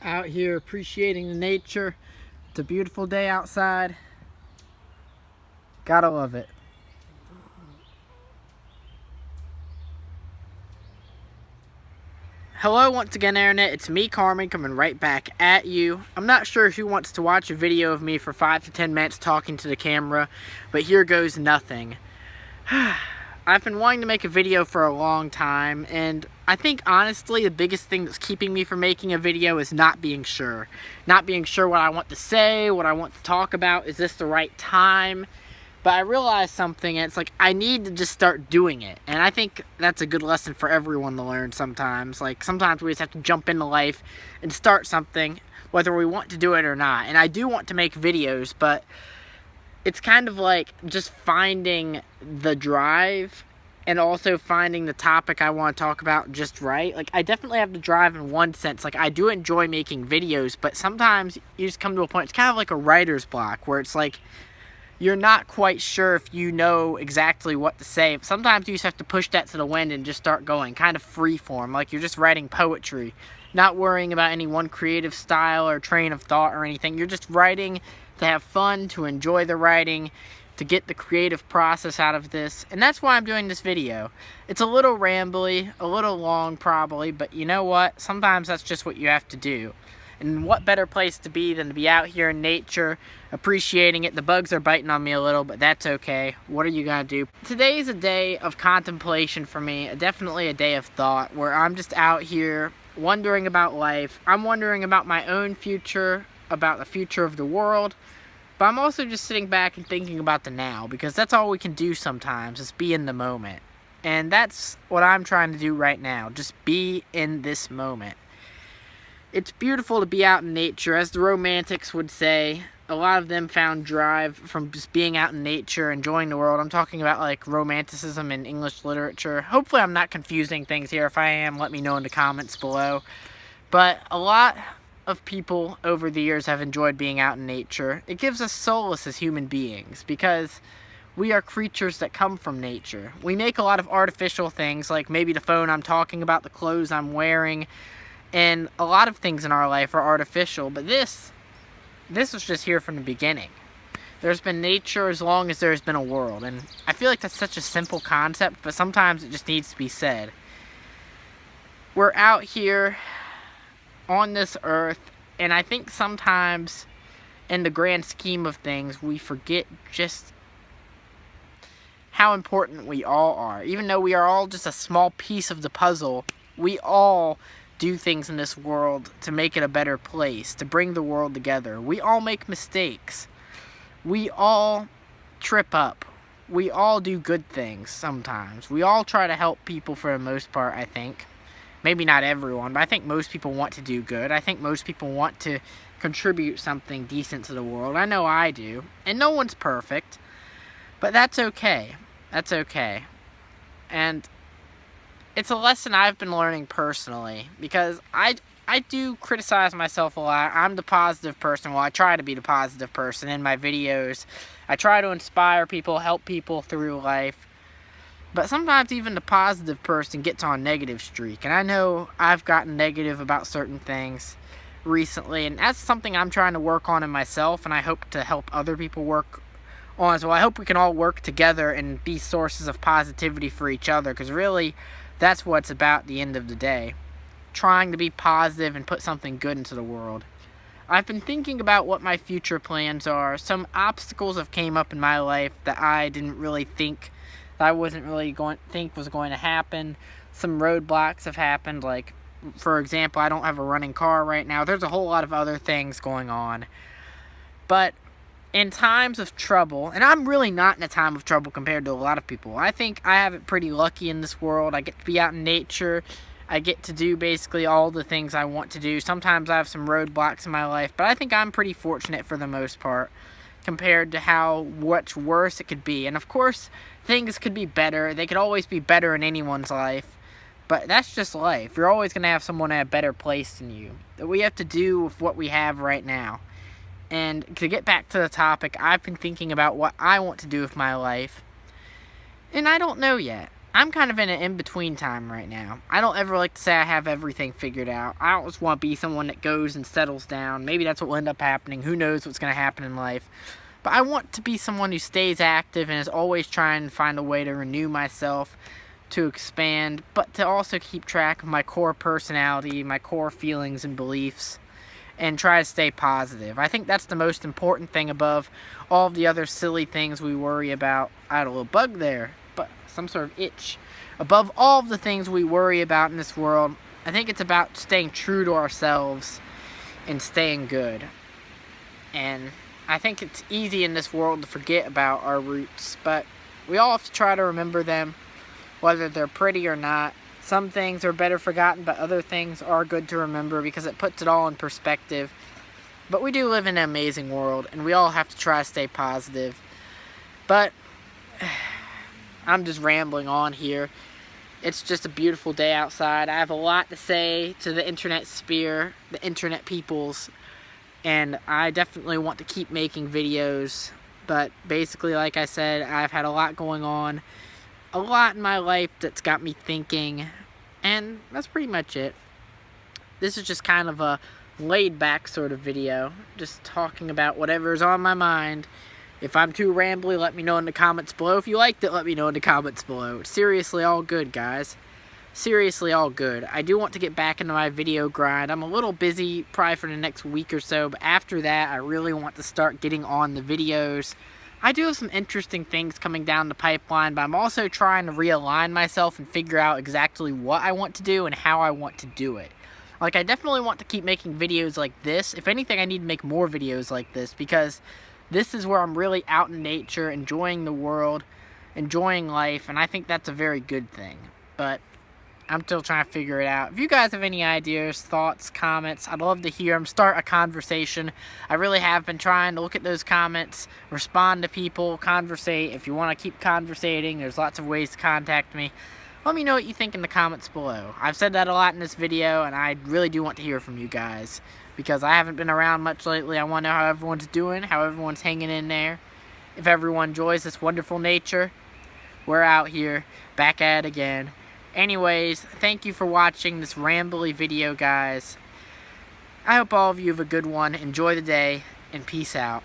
Out here appreciating the nature. It's a beautiful day outside. Gotta love it. Hello once again, Internet. It's me, Carmen, coming right back at you. I'm not sure who wants to watch a video of me for 5 to 10 minutes talking to the camera, but here goes nothing. I've been wanting to make a video for a long time, and I think honestly the biggest thing that's keeping me from making a video is not being sure. Not being sure what I want to say, what I want to talk about, is this the right time? But I realized something, and it's like I need to just start doing it. And I think that's a good lesson for everyone to learn sometimes. Like sometimes we just have to jump into life and start something, whether we want to do it or not. And I do want to make videos, but it's kind of like just finding the drive and also finding the topic I want to talk about just right. Like I definitely have the drive in one sense. Like I do enjoy making videos, but sometimes you just come to a point, it's kind of like a writer's block where it's like you're not quite sure if you know exactly what to say. Sometimes you just have to push that to the wind and just start going, kind of free form, like you're just writing poetry, not worrying about any one creative style or train of thought or anything. You're just writing to have fun, to enjoy the writing, to get the creative process out of this. And that's why I'm doing this video. It's a little rambly, a little long probably, but you know what? Sometimes that's just what you have to do. And what better place to be than to be out here in nature, appreciating it. The bugs are biting on me a little, but that's okay. What are you gonna do? Today's a day of contemplation for me, definitely a day of thought, where I'm just out here wondering about life. I'm wondering about my own future, about the future of the world, but I'm also just sitting back and thinking about the now, because that's all we can do sometimes, is be in the moment. And that's what I'm trying to do right now, just be in this moment. It's beautiful to be out in nature, as the romantics would say. A lot of them found drive from just being out in nature, enjoying the world. I'm talking about like romanticism in English literature. Hopefully I'm not confusing things here. If I am, let me know in the comments below. But a lot of people over the years have enjoyed being out in nature. It gives us solace as human beings because we are creatures that come from nature. We make a lot of artificial things, like maybe the phone I'm talking about, the clothes I'm wearing, and a lot of things in our life are artificial, but this was just here from the beginning. There's been nature as long as there's been a world, and I feel like that's such a simple concept, but sometimes it just needs to be said. We're out here on this earth, and I think sometimes in the grand scheme of things, we forget just how important we all are. Even though we are all just a small piece of the puzzle, we all do things in this world to make it a better place, to bring the world together. We all make mistakes. We all trip up. We all do good things sometimes. We all try to help people for the most part, I think. Maybe not everyone, but I think most people want to do good. I think most people want to contribute something decent to the world. I know I do. And no one's perfect. But that's okay. That's okay. And it's a lesson I've been learning personally, because I do criticize myself a lot. I'm the positive person. Well, I try to be the positive person in my videos. I try to inspire people, help people through life. But sometimes even the positive person gets on a negative streak. And I know I've gotten negative about certain things recently, and that's something I'm trying to work on in myself, and I hope to help other people work on as well. I hope we can all work together and be sources of positivity for each other, because really, that's what it's about at the end of the day. Trying to be positive and put something good into the world. I've been thinking about what my future plans are. Some obstacles have came up in my life that I didn't really think, that I wasn't really going to think was going to happen. Some roadblocks have happened, like, for example, I don't have a running car right now. There's a whole lot of other things going on. But in times of trouble, and I'm really not in a time of trouble compared to a lot of people. I think I have it pretty lucky in this world. I get to be out in nature. I get to do basically all the things I want to do. Sometimes I have some roadblocks in my life, but I think I'm pretty fortunate for the most part compared to how much worse it could be. And of course, things could be better. They could always be better in anyone's life, but that's just life. You're always going to have someone at a better place than you. That we have to do with what we have right now. And to get back to the topic, I've been thinking about what I want to do with my life. And I don't know yet. I'm kind of in an in-between time right now. I don't ever like to say I have everything figured out. I always want to be someone that goes and settles down. Maybe that's what will end up happening. Who knows what's going to happen in life. But I want to be someone who stays active and is always trying to find a way to renew myself, to expand, but to also keep track of my core personality, my core feelings and beliefs, and try to stay positive. I think that's the most important thing above all the other silly things we worry about. I had a little bug there, but some sort of itch. Above all of the things we worry about in this world, I think it's about staying true to ourselves and staying good. And I think it's easy in this world to forget about our roots, but we all have to try to remember them, whether they're pretty or not. Some things are better forgotten, but other things are good to remember because it puts it all in perspective. But we do live in an amazing world, and we all have to try to stay positive. But I'm just rambling on here. It's just a beautiful day outside. I have a lot to say to the internet sphere, the internet peoples, and I definitely want to keep making videos. But basically, like I said, I've had a lot going on, a lot in my life that's got me thinking, and that's pretty much it. This is just kind of a laid-back sort of video, just talking about whatever's on my mind. If I'm too rambly, let me know in the comments below. If you liked it, let me know in the comments below. It's seriously all good, guys. Seriously all good. I do want to get back into my video grind. I'm a little busy probably for the next week or so, but after that, I really want to start getting on the videos. I do have some interesting things coming down the pipeline, but I'm also trying to realign myself and figure out exactly what I want to do and how I want to do it. Like, I definitely want to keep making videos like this. If anything, I need to make more videos like this, because this is where I'm really out in nature, enjoying the world, enjoying life, and I think that's a very good thing. But I'm still trying to figure it out. If you guys have any ideas, thoughts, comments, I'd love to hear them. Start a conversation. I really have been trying to look at those comments, respond to people, conversate. If you want to keep conversating, there's lots of ways to contact me. Let me know what you think in the comments below. I've said that a lot in this video, and I really do want to hear from you guys, because I haven't been around much lately. I want to know how everyone's doing, how everyone's hanging in there. If everyone enjoys this wonderful nature, we're out here, back at it again. Anyways, thank you for watching this rambly video, guys. I hope all of you have a good one. Enjoy the day, and peace out.